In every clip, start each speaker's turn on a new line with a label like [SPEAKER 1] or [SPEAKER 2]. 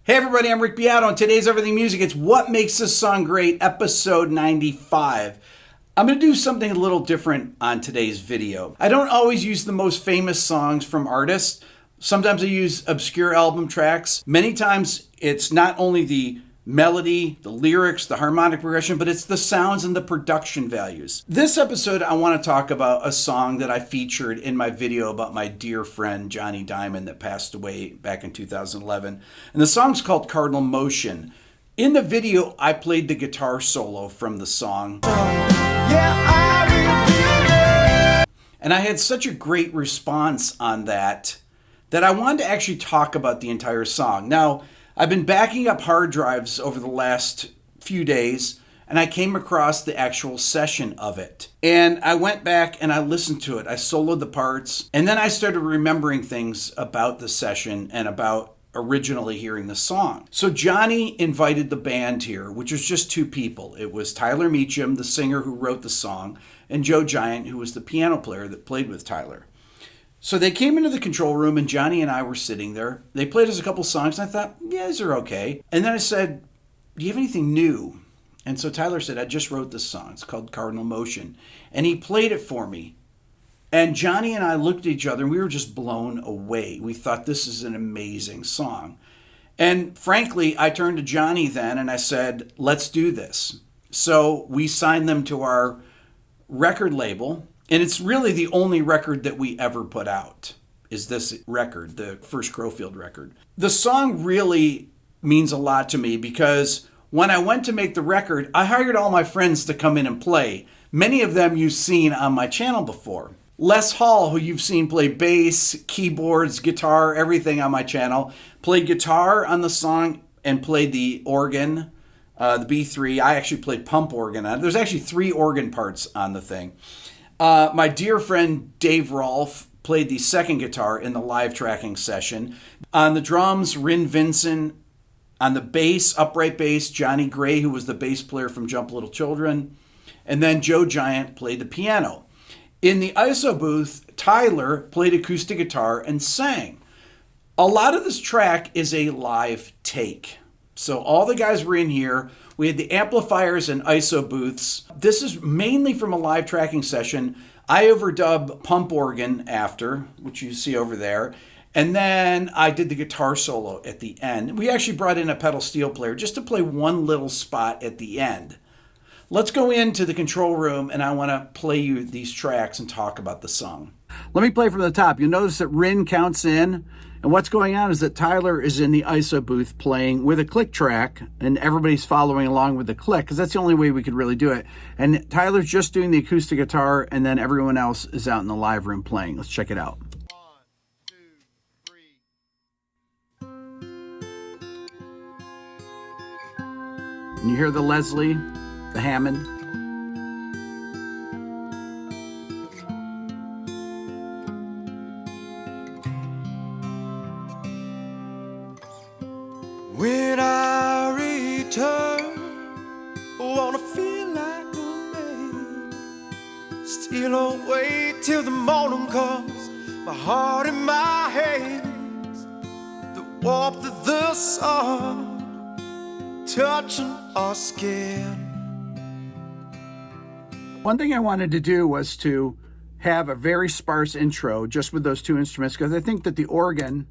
[SPEAKER 1] Hey everybody, I'm Rick Beato, and today's Everything Music. It's What Makes This Song Great, episode 95. I'm going to do something a little different on today's video. I don't always use the most famous songs from artists. Sometimes I use obscure album tracks. Many times it's not only the melody, the lyrics, the harmonic progression, but it's the sounds and the production values. This episode, I want to talk about a song that I featured in my video about my dear friend Johnny Diamond that passed away back in 2011. And the song's called Cardinal Motion. In the video, I played the guitar solo from the song. And I had such a great response on that I wanted to actually talk about the entire song. Now, I've been backing up hard drives over the last few days, and I came across the actual session of it. And I went back and I listened to it. I soloed the parts, and then I started remembering things about the session and about originally hearing the song. So Johnny invited the band here, which was just two people. It was Tyler Meacham, the singer who wrote the song, and Joe Giant, who was the piano player that played with Tyler. So they came into the control room, and Johnny and I were sitting there. They played us a couple songs, and I thought, yeah, these are okay. And then I said, do you have anything new? And so Tyler said, I just wrote this song. It's called Cardinal Motion. And he played it for me. And Johnny and I looked at each other, and we were just blown away. We thought, this is an amazing song. And frankly, I turned to Johnny then, and I said, let's do this. So we signed them to our record label. And it's really the only record that we ever put out, is this record, the first Crowfield record. The song really means a lot to me because when I went to make the record, I hired all my friends to come in and play. Many of them you've seen on my channel before. Les Hall, who you've seen play bass, keyboards, guitar, everything on my channel, played guitar on the song and played the organ, the B3. I actually played pump organ on it. There's actually 3 organ parts on the thing. My dear friend Dave Rolfe played the second guitar in the live tracking session. On the drums, Rin Vincent. On the bass, upright bass, Johnny Gray, who was the bass player from Jump Little Children. And then Joe Giant played the piano. In the ISO booth, Tyler played acoustic guitar and sang. A lot of this track is a live take. So all the guys were in here. We had the amplifiers and ISO booths. This is mainly from a live tracking session. I overdub pump organ after, which you see over there. And then I did the guitar solo at the end. We actually brought in a pedal steel player just to play one little spot at the end. Let's go into the control room, and I want to play you these tracks and talk about the song. Let me play from the top. You'll notice that Rin counts in. And what's going on is that Tyler is in the ISO booth playing with a click track, and everybody's following along with the click, because that's the only way we could really do it. And Tyler's just doing the acoustic guitar, and then everyone else is out in the live room playing. Let's check it out. 1, 2, 3. And you hear the Leslie, the Hammond.
[SPEAKER 2] When I return, I wanna feel like a man. Still don't wait till the morning comes, my heart in my hands. The warmth of the sun touching our skin.
[SPEAKER 1] One thing I wanted to do was to have a very sparse intro just with those 2 instruments, because I think that the organ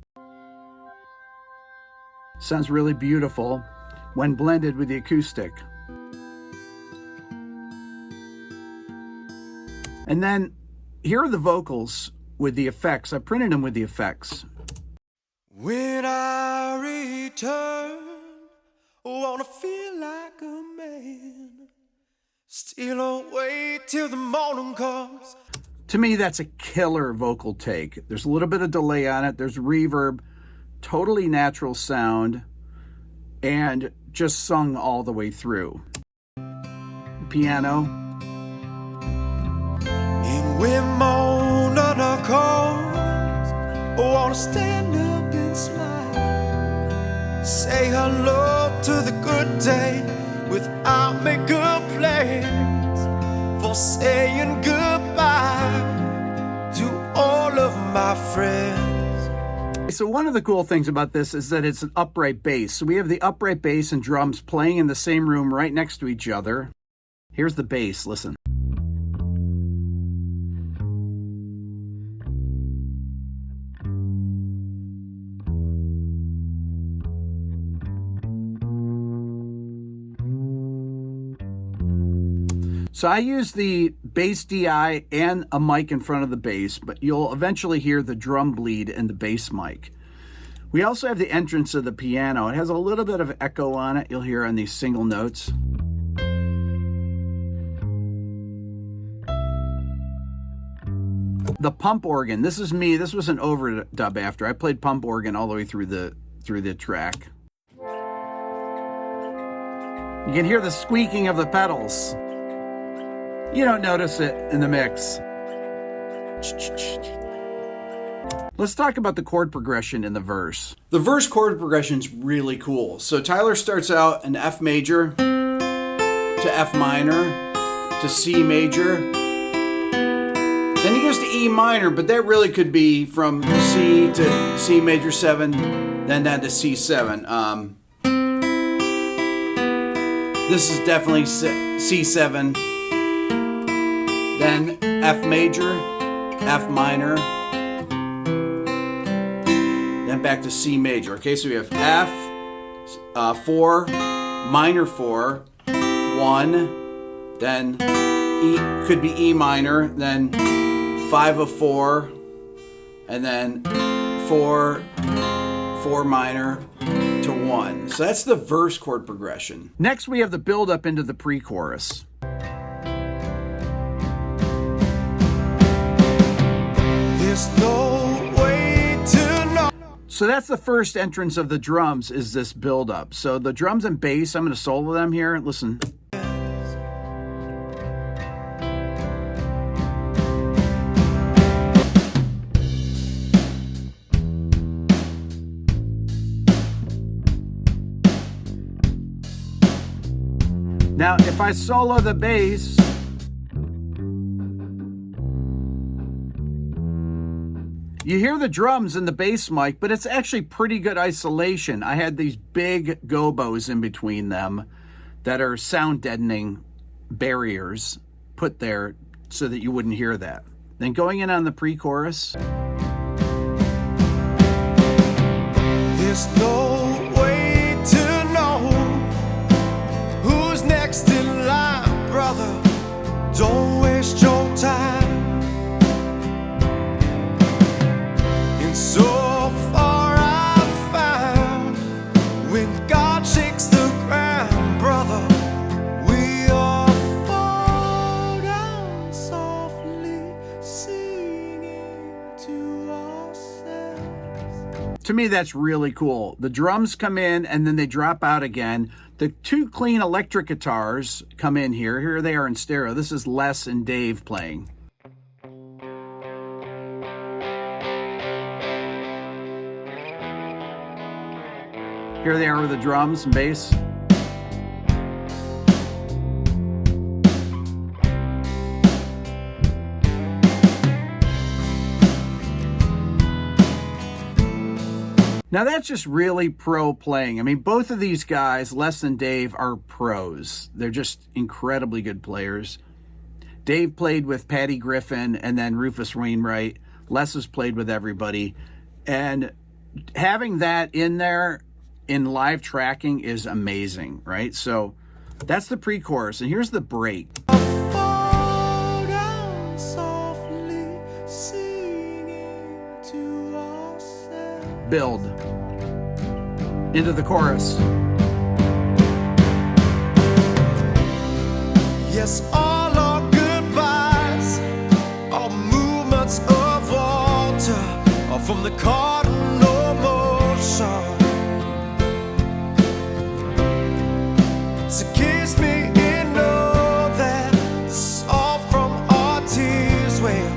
[SPEAKER 1] sounds really beautiful when blended with the acoustic. And then here are the vocals with the effects. I printed them with the effects.
[SPEAKER 2] When I return, I wanna feel like a man. Still don't wait till the morning comes.
[SPEAKER 1] To me, that's a killer vocal take. There's a little bit of delay on it. There's reverb. Totally natural sound, and just sung all the way through. Piano.
[SPEAKER 2] And when morning comes, I wanna stand up and smile. Say hello to the good day without making plans. For saying goodbye to all of my friends.
[SPEAKER 1] So one of the cool things about this is that it's an upright bass. So we have the upright bass and drums playing in the same room right next to each other. Here's the bass, listen. So I use the bass DI and a mic in front of the bass, but you'll eventually hear the drum bleed in the bass mic. We also have the entrance of the piano. It has a little bit of echo on it. You'll hear on these single notes. The pump organ. This is me. This was an overdub after. I played pump organ all the way through the track. You can hear the squeaking of the pedals. You don't notice it in the mix. Let's talk about the chord progression in the verse. The verse chord progression is really cool. So Tyler starts out in F major to F minor to C major. Then he goes to E minor, but that really could be from C to C major 7, then down to C7. This is definitely C7. Then F major, F minor, then back to C major. Okay, so we have F, 4, minor 4, 1, then E, could be E minor, then 5 of 4, and then 4, 4 minor to 1. So that's the verse chord progression. Next we have the build up into the pre-chorus.
[SPEAKER 2] There's no way to know.
[SPEAKER 1] So that's the first entrance of the drums, is this build up. So the drums and bass, I'm going to solo them here. Listen. Now, if I solo the bass, you hear the drums in the bass mic, but it's actually pretty good isolation. I had these big gobos in between them that are sound deadening barriers put there so that you wouldn't hear that. Then going in on the pre-chorus.
[SPEAKER 2] There's no way to know who's next in line, brother. Don't waste your time. So far I've found, when God shakes the ground, brother, we all fall down softly, singing to ourselves.
[SPEAKER 1] To me, that's really cool. The drums come in and then they drop out again. The two clean electric guitars come in here. Here they are in stereo. This is Les and Dave playing. Here they are with the drums and bass. Now that's just really pro playing. I mean, both of these guys, Les and Dave, are pros. They're just incredibly good players. Dave played with Patty Griffin and then Rufus Wainwright. Les has played with everybody. And having that in there in live tracking is amazing, right? So that's the pre-chorus, and here's the break.
[SPEAKER 2] Fall down softly, singing to ourselves.
[SPEAKER 1] Build into the chorus.
[SPEAKER 2] Yes, all our goodbyes, all movements of water, are from the Cardinal Motion. So kiss me and know that this is all from our tears. Well,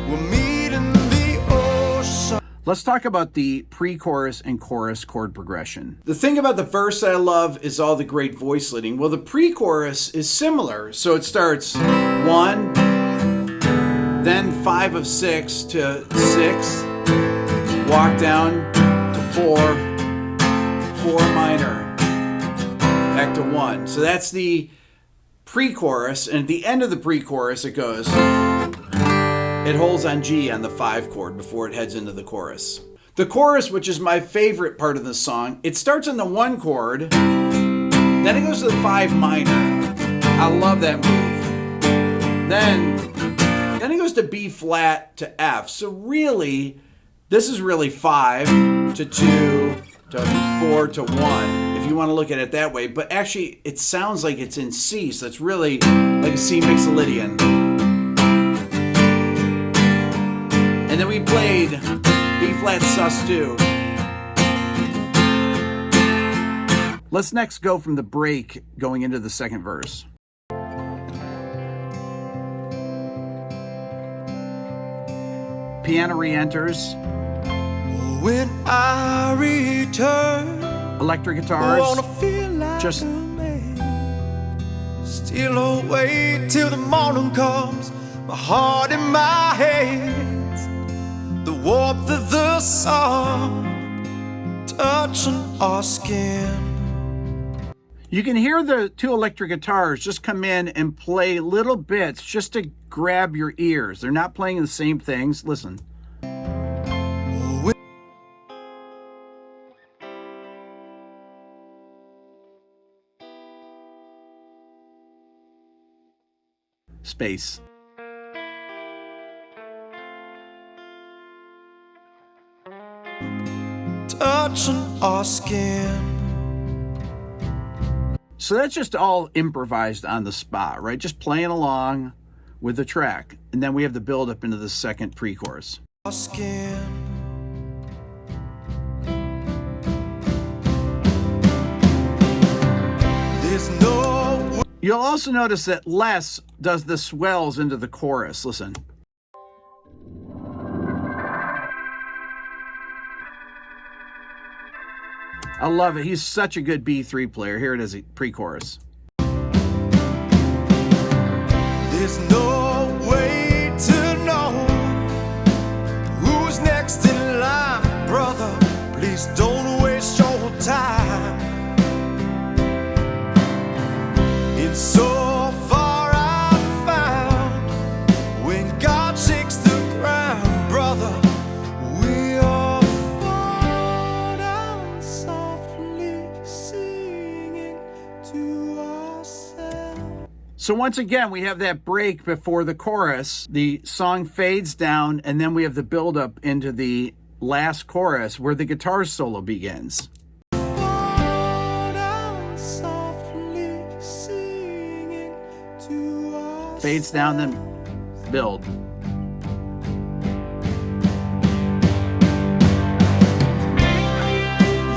[SPEAKER 2] we'll meet in the ocean.
[SPEAKER 1] Let's talk about the pre-chorus and chorus chord progression. The thing about the verse that I love is all the great voice leading. Well, the pre-chorus is similar. So it starts 1, then 5 of 6 to 6, 1, walk down to 4, 4 minor, back to 1. So that's the pre-chorus, and at the end of the pre-chorus it goes, it holds on G on the 5 chord before it heads into the chorus. The chorus, which is my favorite part of the song, it starts on the 1 chord, then it goes to the 5 minor. I love that move. Then it goes to B flat to F. So really, this is really 5 to 2 to 4 to 1, if you want to look at it that way. But actually, it sounds like it's in C, so it's really like a C mixolydian. And then we played B flat sus2. Let's next go from the break going into the second verse. Piano re-enters.
[SPEAKER 2] When I return,
[SPEAKER 1] electric guitars.
[SPEAKER 2] wanna feel like
[SPEAKER 1] Just
[SPEAKER 2] a man. Still away till the morning comes, my heart in my hands, the warmth of the sun touching our skin.
[SPEAKER 1] you can hear the 2 electric guitars just come in and play little bits just to grab your ears. They're not playing the same things. Listen. Space.
[SPEAKER 2] Touching our skin.
[SPEAKER 1] So that's just all improvised on the spot, right? Just playing along with the track. And then we have the build up into the second pre-chorus.
[SPEAKER 2] Our skin. There's no.
[SPEAKER 1] You'll also notice that Les does the swells into the chorus. Listen. I love it. He's such a good B3 player. Here it is, pre-chorus.
[SPEAKER 2] There's no way to know who's next in line, brother. Please don't waste your time. It's so far I found when God shakes the ground, brother. We are far down softly singing to ourselves.
[SPEAKER 1] So once again, we have that break before the chorus. The song fades down, and then we have the build-up into the last chorus where the guitar solo begins. Fades down, then build.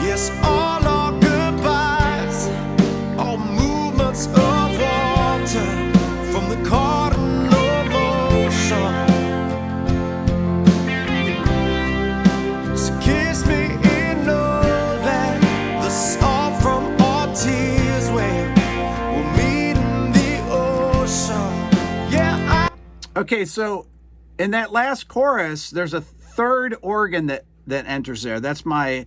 [SPEAKER 2] Yes, all our goodbyes, all movements of water from the Cardinal Motion. So kiss me and know that the salt from our tears we're meeting the ocean.
[SPEAKER 1] Okay, so in that last chorus, there's a third organ that enters there. That's my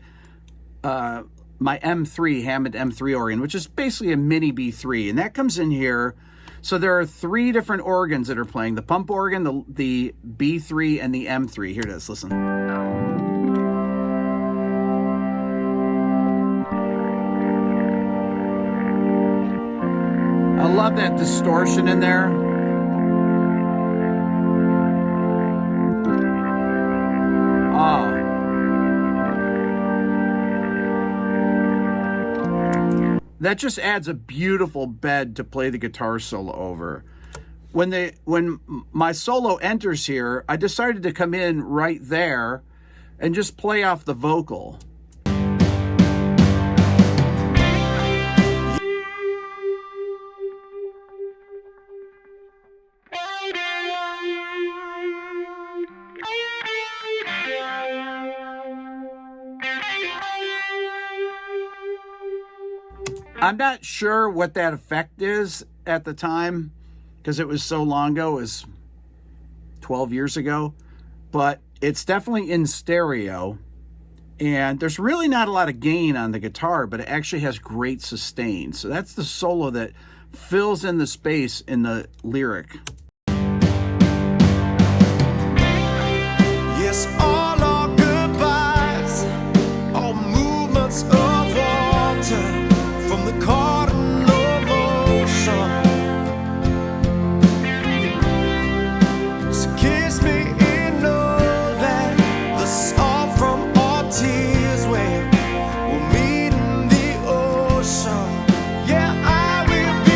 [SPEAKER 1] my M3, Hammond M3 organ, which is basically a mini B3, and that comes in here. So there are 3 different organs that are playing: the pump organ, the B3, and the M3. Here it is. Listen. I love that distortion in there. That just adds a beautiful bed to play the guitar solo over. When my solo enters here, I decided to come in right there and just play off the vocal. I'm not sure what that effect is at the time because it was so long ago. It was 12 years ago. But it's definitely in stereo. And there's really not a lot of gain on the guitar, but it actually has great sustain. So that's the solo that fills in the space in the lyric.
[SPEAKER 2] Yes, all our goodbyes, all movements of water from the Cardinal Motion. So kiss me and know that the salt from our tears where we'll meet in the ocean. Yeah, I will be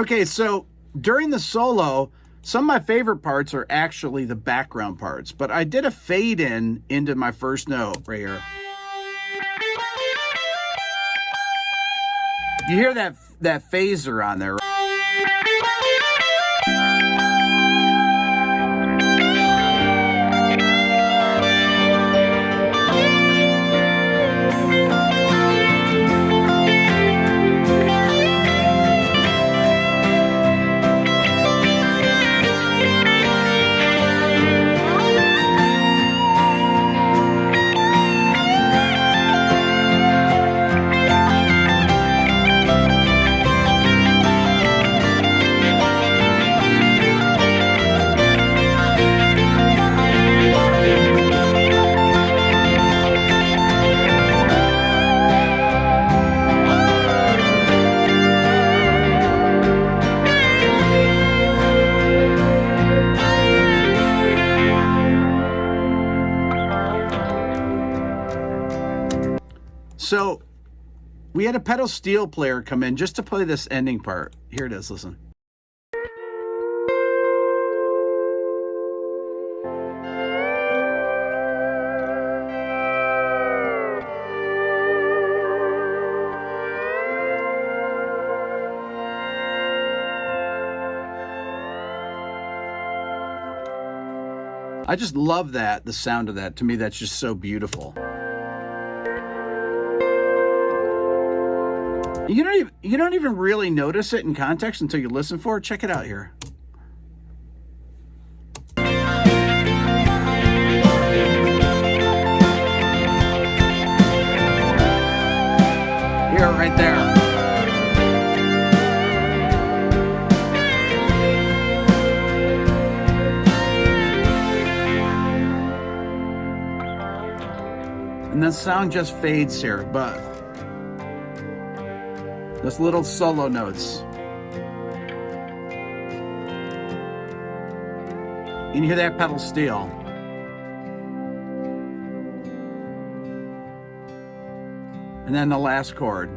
[SPEAKER 1] Okay, so during the solo, some of my favorite parts are actually the background parts, but I did a fade in into my first note right here. You hear that phaser on there, right? So we had a pedal steel player come in just to play this ending part. Here it is, listen. I just love that, the sound of that. To me, that's just so beautiful. You don't even really notice it in context until you listen for it. Check it out here. Here, right there. And the sound just fades here, but those little solo notes. And you hear that pedal steel. And then the last chord.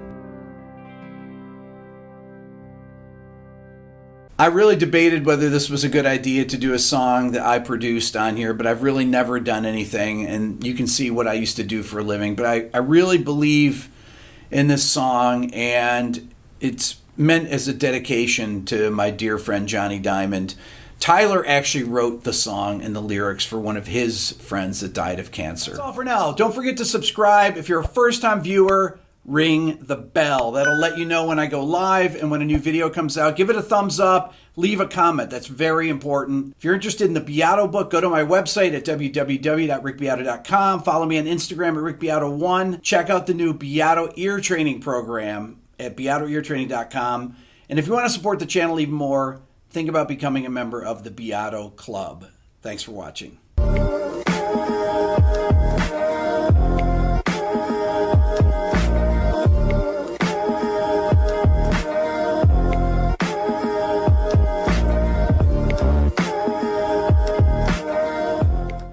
[SPEAKER 1] I really debated whether this was a good idea to do a song that I produced on here, but I've really never done anything, and you can see what I used to do for a living. But I really believe in this song, and it's meant as a dedication to my dear friend Johnny Diamond. Tyler actually wrote the song and the lyrics for one of his friends that died of cancer. That's all for now. Don't forget to subscribe. If you're a first-time viewer, ring the bell. That'll let you know when I go live and when a new video comes out. Give it a thumbs up. Leave a comment. That's very important. If you're interested in the Beato book, go to my website at www.rickbeato.com. Follow me on Instagram at rickbeato1. Check out the new Beato Ear Training Program at beatoeartraining.com. And if you want to support the channel even more, think about becoming a member of the Beato Club. Thanks for watching.